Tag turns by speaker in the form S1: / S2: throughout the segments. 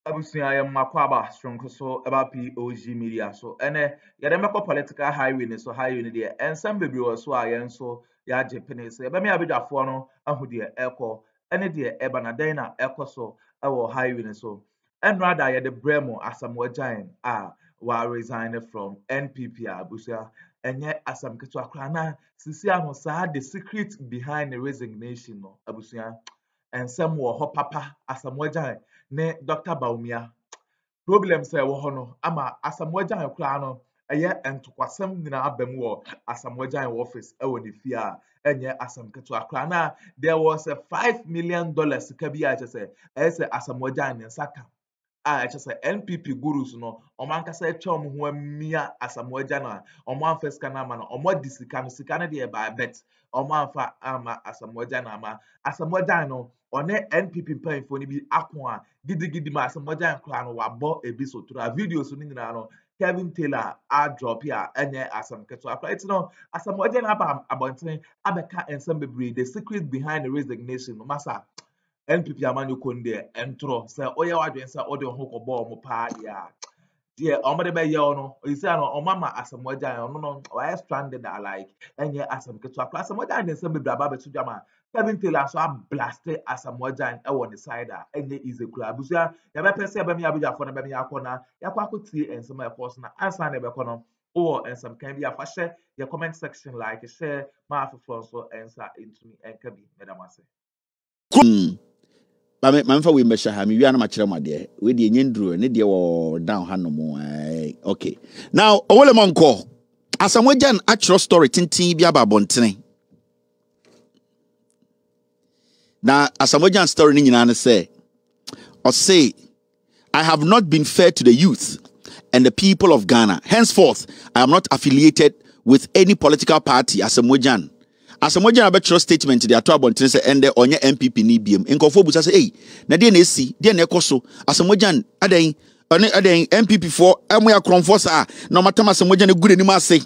S1: Abusia ya makwaba strong so about POG Media so ene ya dem political highway ne so highway ne de ensem bebre wo so a yen so ya jepene so ya be me abedwafo no ahu de ekọ ene de eba na den na ekọ so e wo highway ne so en rather ya de bremo asam wajan a wa resign from NPP abusia enye asam keto akra na sisi ano sa the secret behind the resignation no abusia ensem wo ho papa asam wajan ne Dr. Bawumia problem say wo hono ama asamwajan kura no eye entokwasem nyina abam wo asamwajan office e woni fi a enye asam keto akra na there was a $5 million ka bi a chese say asamwajan ne saka a chese NPP gurus no omankasa etwa ho amia asamwajan a omanfa sika na ama no omodi sika no de ba bet omanfa ama asamwajan ama asamwajan no one NPP mpanyinfo ni bi ako a gidigidi ma asamwajan kra no wabo ebi sotura videos ni nyina no Kevin Taylor a drop ya enye asam keto akra it no asamwajan aba abonten abeka ensem bebre the secret behind the resignation no masa NPP amanu konde entro say oye wadwen say ode ho kobo mo pa dia die omode be ye no isi ano omama asamwajan no no why stranded like enye asam keto akra asamwajan den ensem bebre aba betu jama Kevin Taylor so blasted asamwajan e won the side enye easy kula abusia ya be pese be me abujafo na be me akona yakwa akotie ensem e course na ansa na be kono or ensem kan bi afa share your comment section like share ma afofo so ensa into me enka bi medamase
S2: Mamfa we mbɛhyɛ ha me wia na makyerɛ mo ade we de nyenduro ne de wo down ha no mo okay now owole monko asamwajan actual story tintin bi aba bontene na asamwajan story ni nyina ne say or say I have not been fair to the youth and the people of Ghana. Henceforth, I am not affiliated with any political party. Asamwajan about your statement to the Atoabontin say and on your MPP ni BM. Nkofo busa say, hey, na de na si, de na ekoso. Asamwajan aden MPP for amwe Akroma sa no matter Asamwajan e good anima say.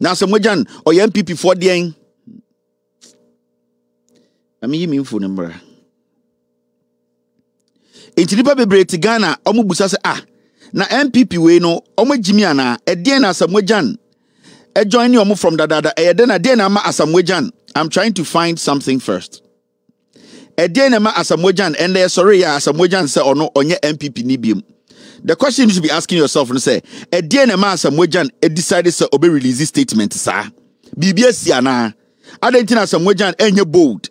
S2: Na Asamwajan or your MPP for de ami yi info number. Enti nipa bebre ti Ghana omo busa say na MPP we no omo jimi ana e de na Asamwajan e join you from dada e de na ma asamwajan. I'm trying to find something first. E de na ma asamwajan and they sorry ya asamwajan say ono onye MPP ni biem. The question you should be asking yourself and say e de na ma asamwajan e decided say obe release this statement sa bibia si ana adentina asamwajan enye bold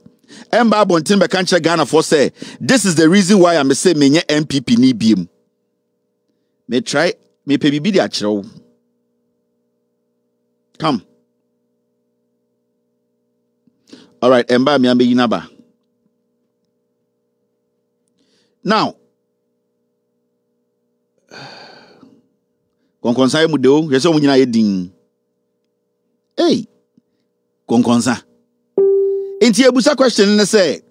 S2: emba abontin be kan Ghana for say this is the reason why I'm say menye MPP ni biem. Me try me pe bibi di akyerew. Come. All right, Emba mi ambe yinaba. Now, konkonsa mu de o, yese o nyina ye din. Hey. Konkonsa. Enti ebusa question ne say.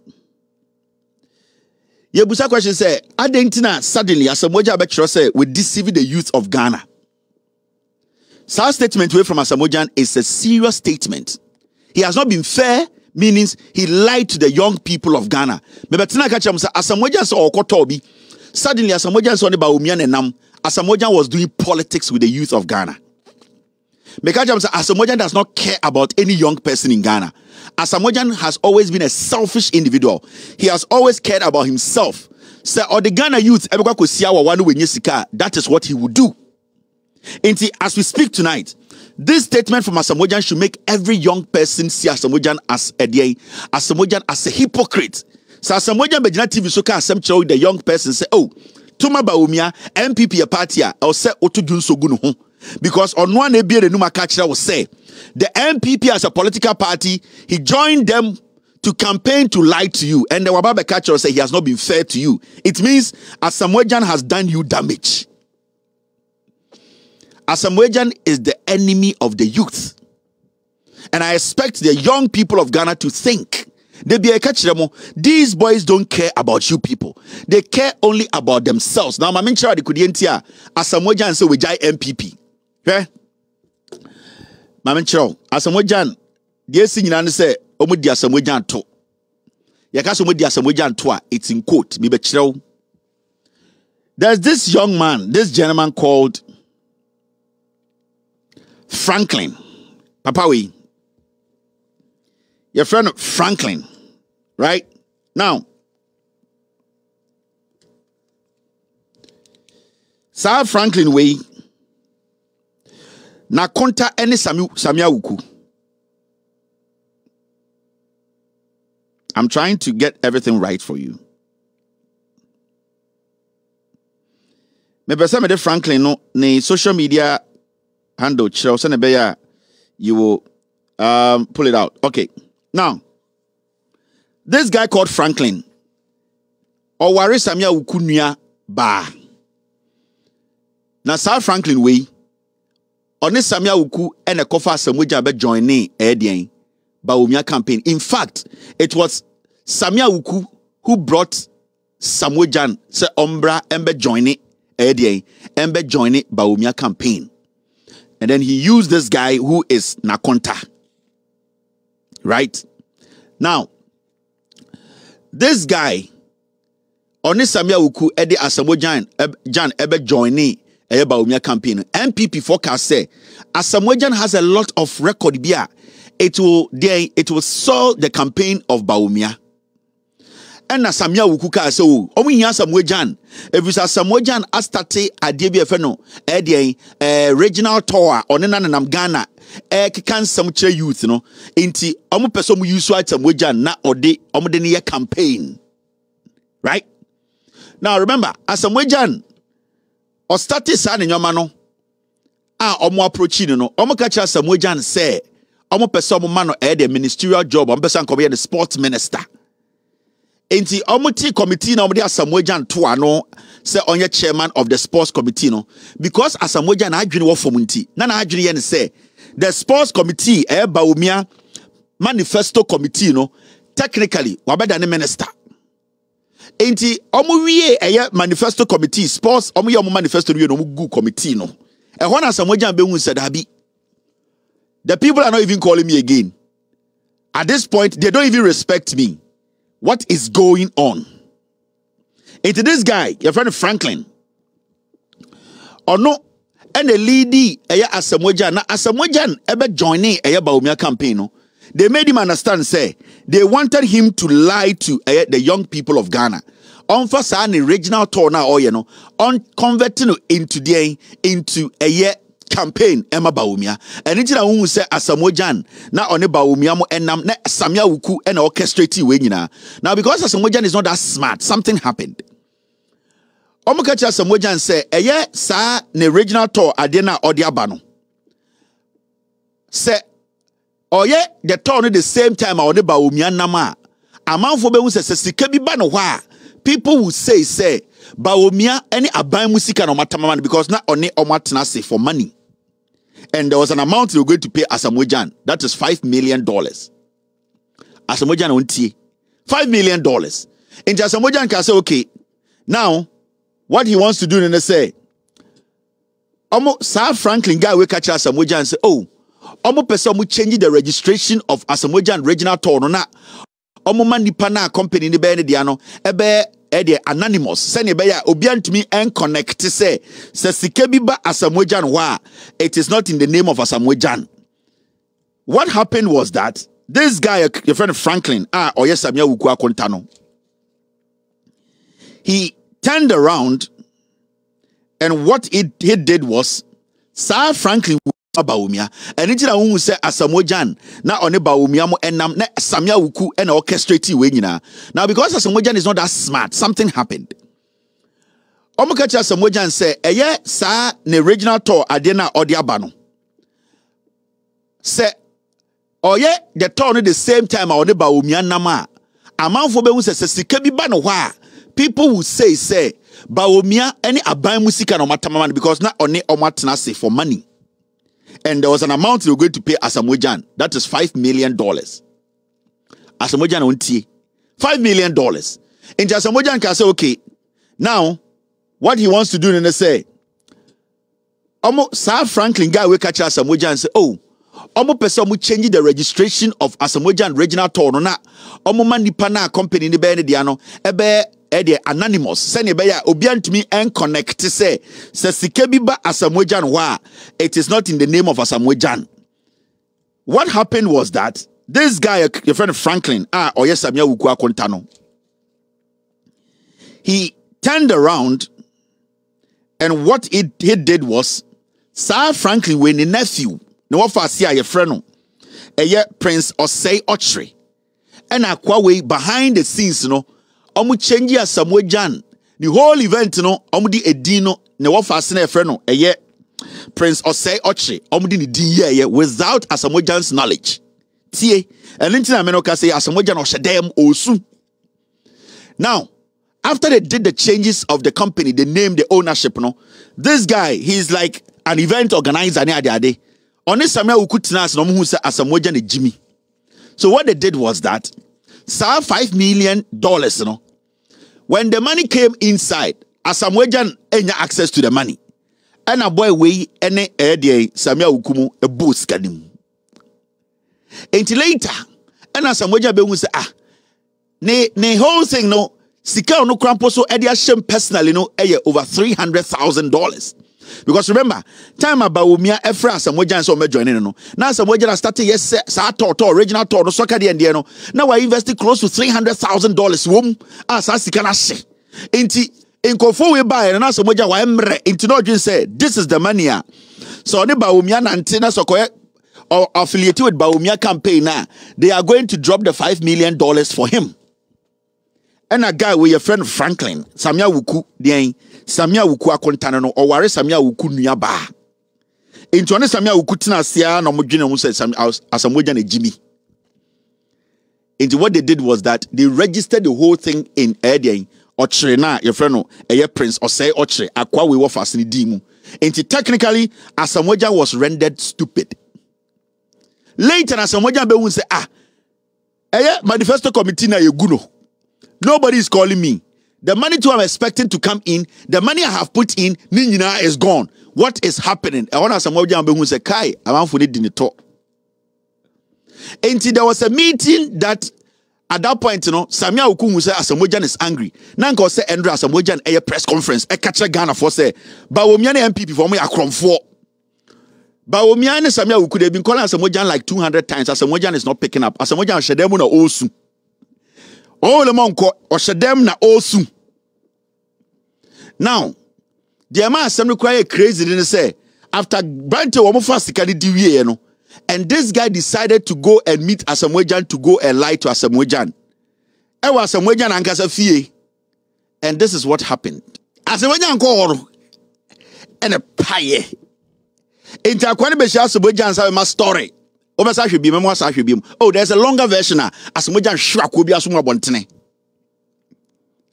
S2: Yebusa question say, adentina suddenly asamwajan abekro say we deceive the youth of Ghana. Such statement away from Asamwajan is a serious statement. He has not been fair, meaning he lied to the young people of Ghana. Mebetina kacha musa Asamwajan so okotobi. Suddenly Asamwajan so ne Bawumia ne nam. Asamwajan was doing politics with the youth of Ghana. Mekacha musa Asamwajan does not care about any young person in Ghana. Asamwajan has always been a selfish individual. He has always cared about himself. So or the Ghana youth ebekwa kosia wa wanu wenye sika, that is what he would do. As we speak tonight, this statement from Asamwajan should make every young person see Asamwajan as a day, Asamwajan as a hypocrite. So Asamwajan bejina TV so ka asem kyerɛ the young person say, oh, Tuma Bawumia MPP a party or say otudun so gunu ho. Because on one ebie the numa ka kyerɛ will say the MPP as a political party, he joined them to campaign to lie to you, and the Wababe catcher say he has not been fair to you. It means Asamwajan has done you damage. Asamwajan is the enemy of the youth. And I expect the young people of Ghana to think. These boys don't care about you people. They care only about themselves. Now, my mentor the Kudientia, Asamwajan say we jai MPP. Okay? My mentor, Asamwajan, the singing say, Omo di Asamwajan to. Yakaso mo di Asamwajan to, it's in quote, me betchero. There's this young man, this gentleman called Franklin. Papa we. Your friend Franklin, right? Now, Sir Franklin way na konta any Samia Wuku. I'm trying to get everything right for you. Me pesa me de Franklin no ne social media handle chiro se ne be ya you will pull it out. Okay. Now, this guy called Franklin Oware Samia Wuku nua ba. Na Sir Franklin way One Samia Wuku and a kofa Samoja be join Aid&Lěǎks Bawumia campaign. In fact, it was Samia Wuku who brought Samojan se Ombra and be join Aid&Lěǎks and be join Bawumia campaign. And then he used this guy who is Nakonta. Right? Now, this guy One Samia Wuku edi Asamojan Jan ebe join Bawumia campaign. MPP forecast say Asamojan has a lot of record beer. It will solve the campaign of Bawumia. And Samia Wukuka say omu hia Samojan. If it's Samojan astate adie feno regional tour on nanam Ghana kikan samche youth no inti omu person mu use Samojan na ode omu de ne campaign. Right? Now remember Samojan or started signing your mano. Omo approaching no. Omo catch Samojan say omo person mano the ministerial job. Omo person come here the sports minister. Enti omo ti committee na omo dey Samojan to ano say onye chairman of the sports committee no because Samojan adwene wo fom nti. Na adwene ye ne say the sports committee Bawumia manifesto committee no technically wabeda ne minister. Enti omo wiye manifesto committee sports omo ye omo manifesto wiye no omo gu committee no e ho na Samojan be hu said abi the people are not even calling me again. At this point they don't even respect me. What is going on? Into this guy your friend Franklin or no and the lady Samojan na Samojan ebe joining Bawumia campaign no. They made him understand, say, they wanted him to lie to the young people of Ghana. On first an regional tour now, or on converting into a campaign, Emma Bawumia. And it's a woman say Samojan, now on a Bawumia and Samia Wuku and orchestrating way now because Samojan is not that smart, something happened. Omukacha Samojan say, sa ne regional tour adena odiabano. Say, oh yeah, the town at the same time I only Bawumia nama. Amount for be say sika bi ba no hwa. People will say Bawumia any aban musika no matamaman because na only omatena say for money. And there was an amount they were going to pay Samojan. That is $5 million. Samojan onti $5 million. And Samojan can say okay. Now what he wants to do then say Sir Franklin guy we catch Samojan and say oh omo person mu change the registration of Samojan regional tour no na omo manipa na company ni be ne dia no ebe anonymous say ne be ya obi antumi en connect say sika bi ba Samojan wa it is not in the name of Samojan. What happened was that this guy your friend Franklin oye Samia Wuku akonta no he turned around and what he did was Sir Franklin Bawumia and it's na who say Samojan na one Bawumia mo enam na Samia Wuku and orchestrating way now because Samojan is not that smart, something happened. Omo catch Samojan say sa ne regional tour adena odiabano. Say oye the tour at the same time I one Bawumia nama. Amount for be say sika bi ba no hwa. People will say Bawumia any aban musika no matamaman because na one omatena say for money. And there was an amount they were going to pay Samojan. That is $5 million. Samojan onti $5 million. And Samojan can say, okay, now what he wants to do then they say, Sir Franklin guy will catch Samojan and say, oh, person will change the registration of Samojan regional tour no na manipa na company ni be ne dia no ebe anonymous. Send a beya obian to me and connect to say Sikebiba Asamoah Gyan wa. It is not in the name of Asamoah Gyan. What happened was that this guy, your friend Franklin, Samia Wukua Kontano, he turned around, and what he did was, Sir Franklin, when the nephew, no one for your friend, Prince Osei Ochre, and Akwawe behind the scenes, omu change Asamoah Gyan. The whole event, omudi edino, no one for a friend, Prince Osei Ochre, omudi di without Asamoah Gyan's knowledge. Tie, and then I menoka say Asamoah Gyan oshedem osu. Now, after they did the changes of the company, the name, the ownership, this guy, he's like an event organizer. On this Samuel Ukutina, no who said Asamoah Gyan and Jimmy. So what they did was that, $5 million, when the money came inside, Asamoah Gyan had access to the money. And a boy way any Samuel Ukumu a boost kadim. Until later, and Asamoah Gyan say ne whole thing Sika no krampo edia shem personally over $300,000. Because remember, time about Bawumia Efra Asamoah Gyan so me joining now Asamoah Gyan started sa original tour no soccer the now I invested close to $300,000 wom sa sika na she. Enti Akuffo we buy and Asamoah Gyan wa emre enti no dwen say this is the money so ne Bawumia na ntina so or affiliated with Bawumia campaign now they are going to drop the $5 million for him. And a guy with your friend Franklin, Samia Wuku, Samia Wuku Akontano, or Ware Samia Wuku Nyaba. Into one Samia Wuku Tina Sia, no Mujina who said Asamoah Gyan and Jimmy. Into what they did was that they registered the whole thing in Aid&Lěǎks, Ochre na, your friend, Prince Osei Ochre, Akwa we were fascinated dimu. Into technically, Asamoah Gyan was rendered stupid. Later, Asamoah Gyan will say, manifesto committee na yeguno. Nobody is calling me. The money I'm expecting to come in, the money I have put in, Ninina is gone. What is happening? I want Asamoah Gyan who say, Kai, I want to need in the talk. Until there was a meeting that at that point, Samia Wuku say Asamoah Gyan is angry. Nanko say Andrew Asamoah Gyan a press conference. A catcher Ghana for say, Bawumia MPP for me Akroma. Bawumia and Samia Wuku they've been calling Asamoah Gyan like 200 times. Asamoah Gyan is not picking up. Asamoah Gyan shedemu na osu. All the monko or shadem na osu. Now, the amount of some require crazy didn't say after Brante Womofas can do and this guy decided to go and meet Asamoah Gyan to go and lie to Asamoah Gyan. Ewa Asamoah Gyan ankasa fie. And this is what happened. Asamoah Gyan ko and a pie. Into akwani be sha Asamoah Gyan say my story. Oh, there's a longer version. Asamoah Gyan shwako bi asumwa bontene.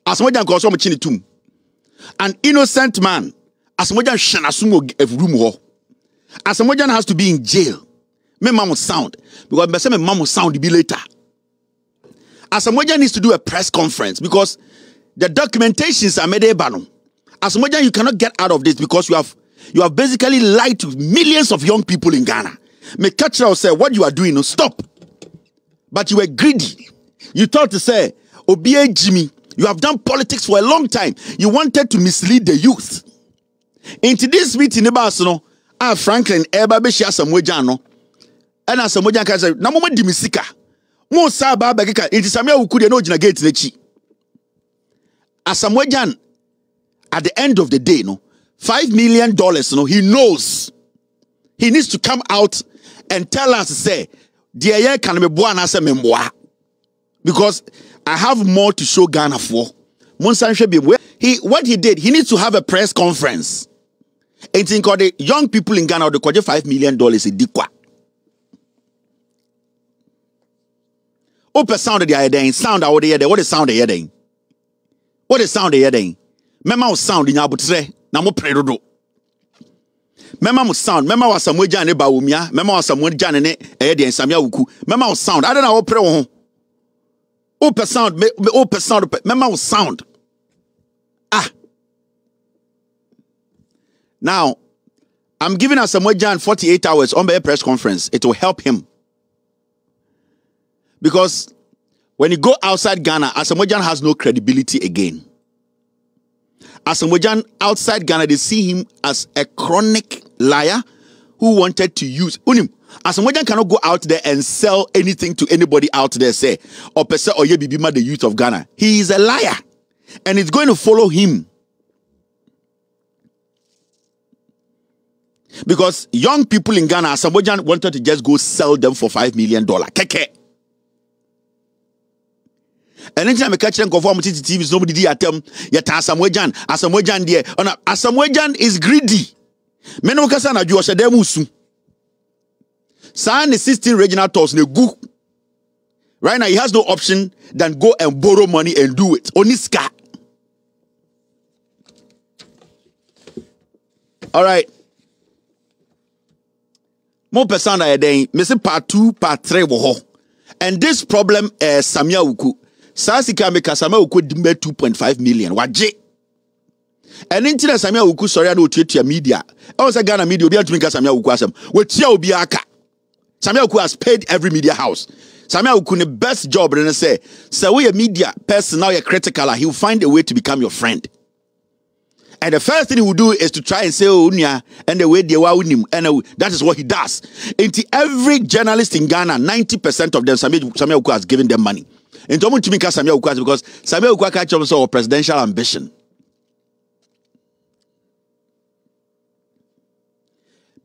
S2: Asamoah Gyan ko so mchini tum. An innocent man. Asamoah Gyan shanasumo room ho. Asamoah Gyan has to be in jail. Me mama sound because me mama sound be later. Asamoah Gyan needs to do a press conference because the documentations are made ebano. Asamoah Gyan, you cannot get out of this because you have basically lied to millions of young people in Ghana. Me catch you say what you are doing, stop. But you were greedy. You thought to say, Obie Jimmy, you have done politics for a long time. You wanted to mislead the youth. Into this meeting, Franklin, Ebabeshi Asamoah Gyan, and Asamoah Gyan say, "Na mo di misika, mo sa ba bagika." It is Samuel Wuku de no jina gate nechi. Asamoah Gyan, at the end of the day, $5 million, he knows he needs to come out and tell us, say, "Dear, can be born as a memoir," because I have more to show Ghana for. What he did, he needs to have a press conference. And think of the young people in Ghana, they collect $5 million a dikwa. Open sound the other sound out there. What is sound the other? What is sound the other? Mema sound in Abutre, Namo Predo. Mema sound, Mema was Samuel Gyan Bawumia, Mema was Samuel Gyan and Aid&Lěǎks Samia Wuku. Mema sound, I don't know what pre. Open sound, Mema sound. Now, I'm giving Asamoah Gyan 48 hours on the press conference. It will help him. Because when you go outside Ghana, Asamoah Gyan has no credibility again. Asamoah Gyan outside Ghana, they see him as a chronic liar who wanted to use. Asamoah Gyan cannot go out there and sell anything to anybody out there, say, or Pese or Yebibima, the youth of Ghana. He is a liar. And it's going to follow him. Because young people in Ghana, Asamoah Gyan wanted to just go sell them for $5 million. Keke. And anytime I catch them conform to TV, nobody did at them. Yet Asamoah Gyan, Asamoah Gyan there. Asamoah Gyan is greedy. Meno kasana juosha demusu. Sign the 16 regional tours ne go. Right now he has no option than go and borrow money and do it. Oniska. All right. More person are there. Missing part 2, part 3 woho. And this problem is Samia Uku. Sasika make Samia Uku dimbe 2.5 million. Waje. And into Samia Uku sorry I know to media. I was a Ghana media obi to make Samia Uku asem. We tia obi aka. Samia Uku has paid every media house. Samia Uku the best job and say we a media person now you're critical, he will find a way to become your friend. And the first thing he will do is to try and say, oh, and the way they were with him. And that is what he does. Into every journalist in Ghana, 90% of them, Samia Uku has given them money. And to me, Samia Uku because Samia Uku catch up a presidential ambition.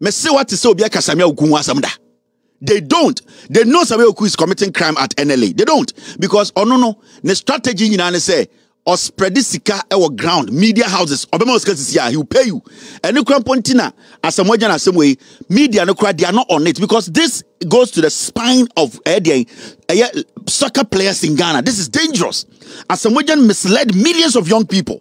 S2: Me say what is so biaka Samia Uku wasamda. They don't. They know Samia Uku is committing crime at NLA. They don't. Because, oh no, the strategy you know, say, or spread this sika our ground, media houses, he will pay you. And you can pontina as some way, way, media no cry, they are not on it because this goes to the spine of soccer players in Ghana. This is dangerous. As some way misled millions of young people.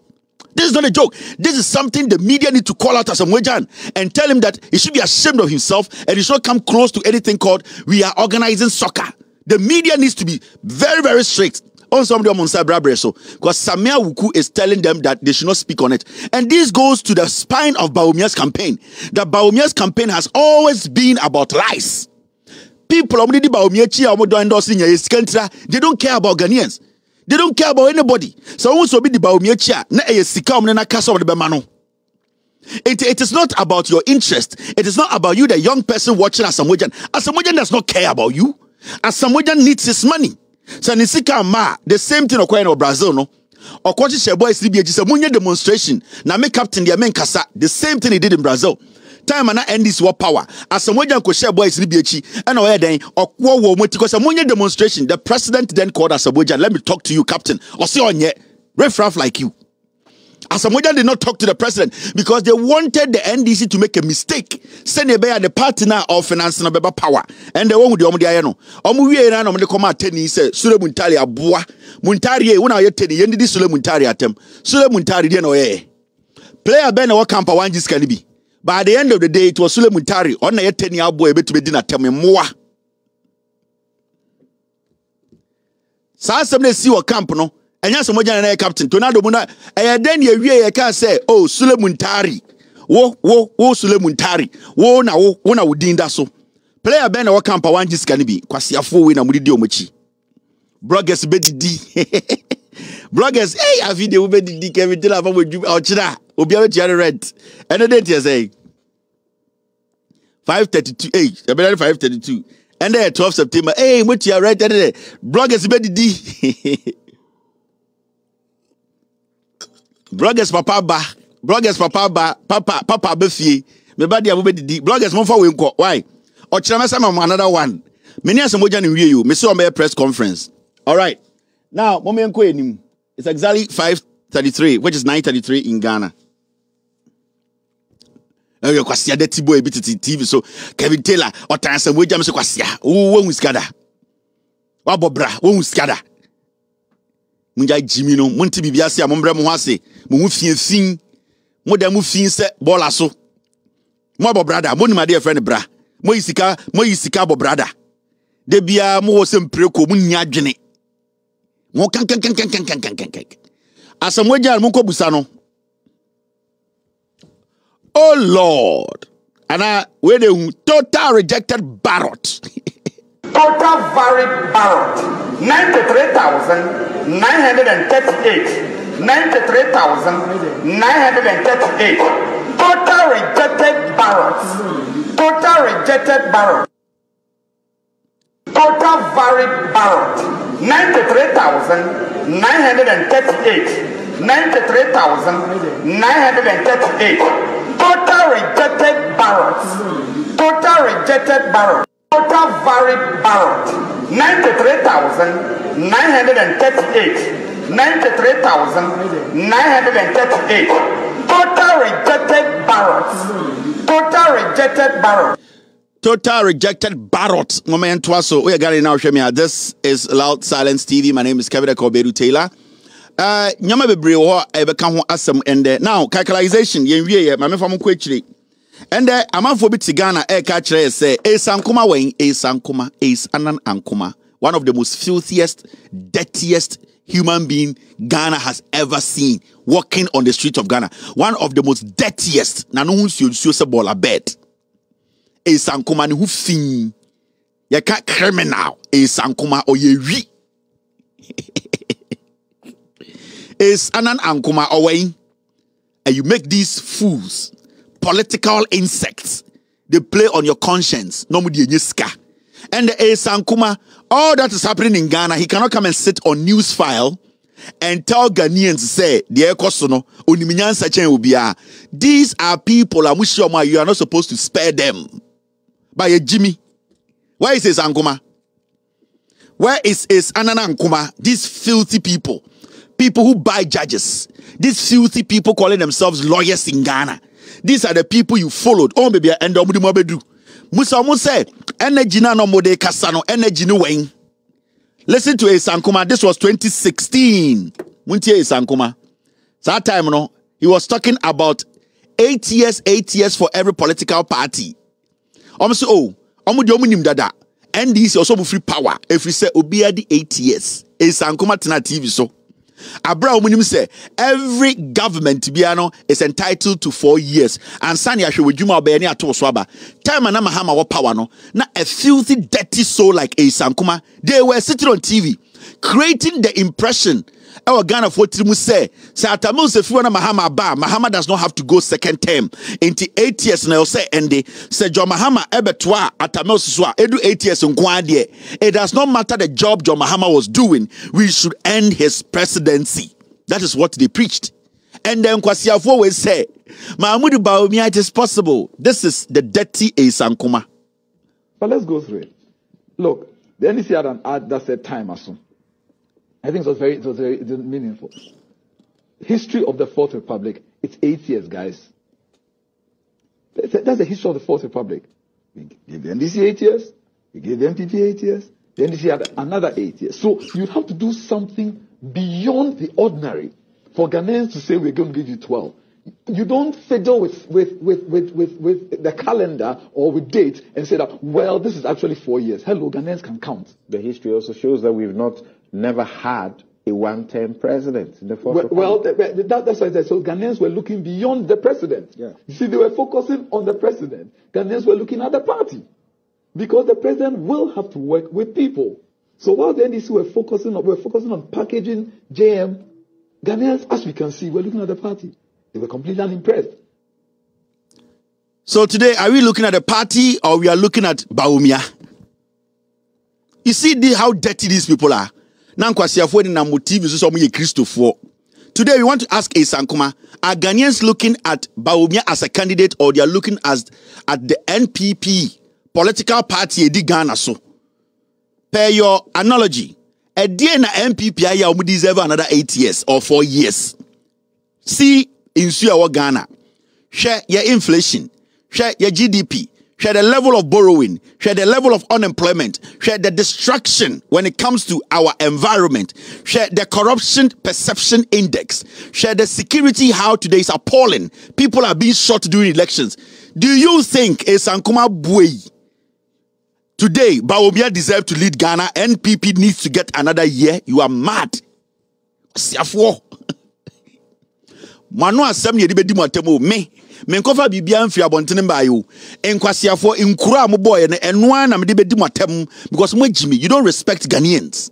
S2: This is not a joke. This is something the media need to call out as Asamoah Gyan and tell him that he should be ashamed of himself and he should not come close to anything called we are organizing soccer. The media needs to be very, very strict. On somebody on Monsa so because Samia Uku is telling them that they should not speak on it. And this goes to the spine of Bawumia's campaign. The Bawumia's campaign has always been about lies. People they don't care about Ghanaians. They don't care about anybody. So also be the Bawumia chia na na kasa de bemano. It is not about your interest. It is not about you, the young person watching Asamoah Gyan. Asamoah Gyan does not care about you. Asamoah Gyan needs his money. So nisika ma the same thing occurring in Brazil no. Okwachi shebo SDBG say munye demonstration na make captain the men kasa the same thing he did in Brazil. Time and end this war power. Asamoah Gyan ko shebo SDBG and oya den okwo wo moti ko say munye demonstration. The president then called Asamoah Gyan, let me talk to you captain. Or say onye riffraff like you. Asamoah Gyan did not talk to the president because they wanted the NDC to make a mistake. Send a the partner of financing of power. And they won't do the Omuye and Omde Coma Tenny said, Sule Muntari Abua, Muntari, when I yet tell you, this Sule Muntari attempt. Sule Muntari, player Ben or camper one just can be. By the end of the day, it was Sule Muntari on a 10-year boy, but to be dinner, tell me more. Some see what camp no. And yes, Asamoah Gyan captain. Tonado Muna, and then you can say, oh, Sule Muntari. Wo Sule Muntari. Wo na udinda so. Player Ben or camp one just can be. Kwasi afo we na mudidio mochi. Bloggers bedidi. Bloggers, hey, a video bedidi Kevin tell about with you ouchida. Obiawe tiare rent. And the date you say 532. Hey, about 532. And then 12 September. Hey, what you right there? Bloggers bedidi. Bloggers papa befie me ba dia bobedi bloggers mo fa we nko why o kire me another one many Asamoah Gyan in you me say on press conference. All right, now mo me nko enim it's exactly 5:33 which is 9:33 in Ghana. You kwasia that boy bit TV so Kevin Taylor or Asamoah Gyan so kwasia wo skada wa bobra wo skada munja Jimmy no munti bibia se amombre mo ase mo fin mo da mo fin se bola so mo abo brother mo ni ma de friend bra mo yisika abo brother de bia mo wo se mpreko mo nya adwene mo kan Asamoah Gyan mo ko busa no oh Lord and we the total rejected ballot.
S3: Total varied ballot 93,938 93,938. Total rejected ballots. Total rejected ballot. Total valid ballot. 93,938. 93,938. Total rejected ballots. Total rejected ballot. Total valid ballot. 93,938. 93,938. Total rejected ballots. Total rejected ballot.
S2: Total rejected ballot. Moment so we are getting now. This is Loud Silence TV. My name is Kevin Kobedu Taylor. Nyama bebre wo ebeka ho asem ende. Now calculation yen wie ma me fam ko akiri. Ende amanfo bi ti Ghana e ka kire say esankoma wen esankoma anan ankoma. One of the most filthiest, dirtiest human being Ghana has ever seen walking on the streets of Ghana. One of the most dirtiest. Na no hu se bola bed. Esankoma ni hu fin. Ya ka criminal esankoma oyewi. Is anan ankoma away, and you make these fools, political insects, they play on your conscience. No mudi ska. And the Sankuma, all that is happening in Ghana, he cannot come and sit on news file and tell Ghanaians say the ekosono uniminyansa chen ubia. These are people you are not supposed to spare them. By a Jimmy. Where is Sankuma? Where is Anana Ankuma? These filthy people. People who buy judges. These filthy people calling themselves lawyers in Ghana. These are the people you followed. Oh, baby, and do. Musa say, energy na no mode kasano, energy no wing. Listen to Sankuma. This was 2016. Muntie Sankuma. That time, no, he was talking about 8 years for every political party. Say, oh, dada. NDC also free power. If we say Obia the 8 years, Sankuma tina TV so. Abra umunim say every government biano is entitled to 4 years. And Sanya Shwejuma Obeni ato swaba. Time na Mahama wa power no. Na a filthy, dirty soul like Sankuma. They were sitting on TV, creating the impression. Our Ghana for Timu say Atamu se fiwana Mahama ba. Mahama does not have to go second term. Into 8 years na say ende. Se John Mahama ebetwa Atamu swa edu 8 years nkwadie. It does not matter the job John Mahama was doing. We should end his presidency. That is what they preached. And then Kwasiafo will say, Mahmoud Bawumia, it is possible. This is the dirty Sankuma.
S4: But let's go through it. Look, the NDC had an ad that said time as soon. I think it was very meaningful. History of the Fourth Republic, it's 8 years, guys. That's the history of the Fourth Republic. We gave the NDC 8 years, we gave the MPP 8 years, the NDC had another 8 years. So you'd have to do something beyond the ordinary for Ghanaians to say we're going to give you 12. You don't fiddle with the calendar or with date and say that, well, this is actually 4 years. Hello, Ghanaians can count.
S5: The history also shows that we've never had a one-term president in the Fourth Republic.
S4: Well, that's why I said, so Ghanaians were looking beyond the president.
S5: Yeah.
S4: You see, they were focusing on the president. Ghanaians were looking at the party. Because the president will have to work with people. So while the NDC were focusing on packaging JM, Ghanaians, as we can see, were looking at the party. They were completely unimpressed.
S2: So today, are we looking at the party or we are looking at Bawumia? You see how dirty these people are. Today, we want to ask Sankuma, are Ghanaians looking at Bawumia as a candidate or they are looking at the NPP political party in Ghana? So, per your analogy, a day na NPP I deserve another 8 years or 4 years. See, in Ghana, share your inflation, share your GDP, share the level of borrowing, share the level of unemployment, share the destruction when it comes to our environment, share the corruption perception index, share the security how today is appalling. People are being shot during elections. Do you think Sankuma Bui today Bawumia deserves to lead Ghana? NPP needs to get another year? You are mad. Manu asem ye di bedi matemo me nkofa bibia mfi abontene ba yo enkwasiafo nkura mo boy ne eno na me di bedi matem because mo jimi you don't respect Ghanaians.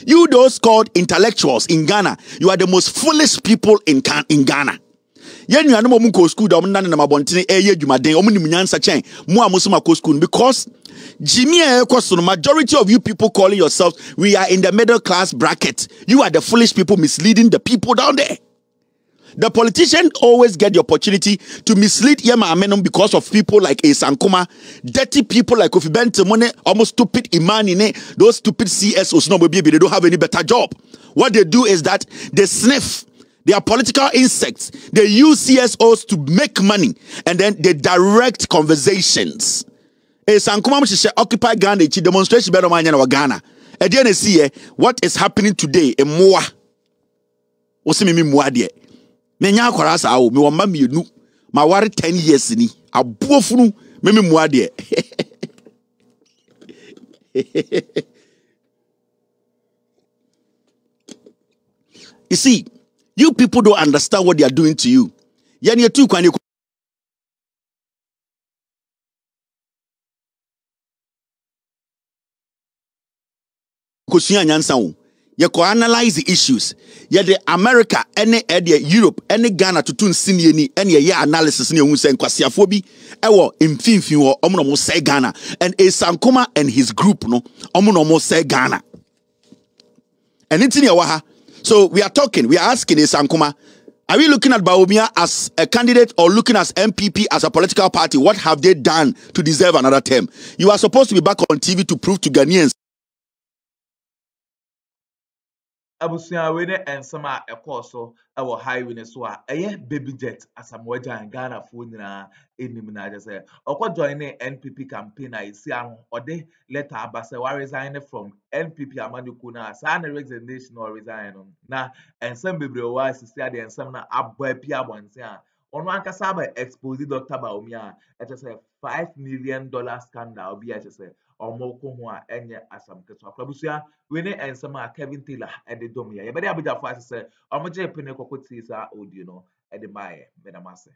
S2: You those called intellectuals in Ghana, you are the most foolish people in Ghana. Yen you are no more go school down na mabontine eye dwumaden omu nim nyansa chen mu amusuma go school because Jimmy the majority of you people calling yourselves, we are in the middle class bracket. You are the foolish people misleading the people down there. The politicians always get the opportunity to mislead Yema Amenum because of people like Sankuma, dirty people like Kofi Bentemone, almost stupid Imani, those stupid CSOs, no baby, they don't have any better job. What they do is that they sniff. They are political insects. They use CSOs to make money and then they direct conversations. Sankuma occupy Ghana, demonstration better Ghana. And then see what is happening today in Moa. What's me Moa there? Menya kwarasa awo me wama mienu ma ware 10 years ni abuofunu me muade. You see, you people don't understand what they are doing to you. Yani tu kwani kusuya nyansa wo. You can analyze the issues. Yeah, the America, any Europe, any Ghana to tune senior any analysis in your kwasiafobi. Ewo imfinfin wo omuno say Ghana and Sankuma and his group no omuno say Ghana. And it's in your waha. So we are asking Sankuma, are we looking at Bawumia as a candidate or looking at MPP as a political party? What have they done to deserve another term? You are supposed to be back on TV to prove to Ghanaians.
S1: Abusia we ne ensema ekoso ewo highway ne so a eye baby jet asamwajan Ghana fo nyina enim na je say okọ join ne NPP campaign a isi ano ode letter abase wa resign from NPP amanuku na sa na resignation or resign no na ensem bebre wa sisi ade ensem na abo api abonse a ono ankasa ba expose Dr. Bawumia e je say $5 million scandal bi e je say omoko ho a enye asam keto aklabusia we ne ensema Kevin Taylor e de dom ya ye be de abija fa se omo je pene kokoti sa audio no e de bae be na mase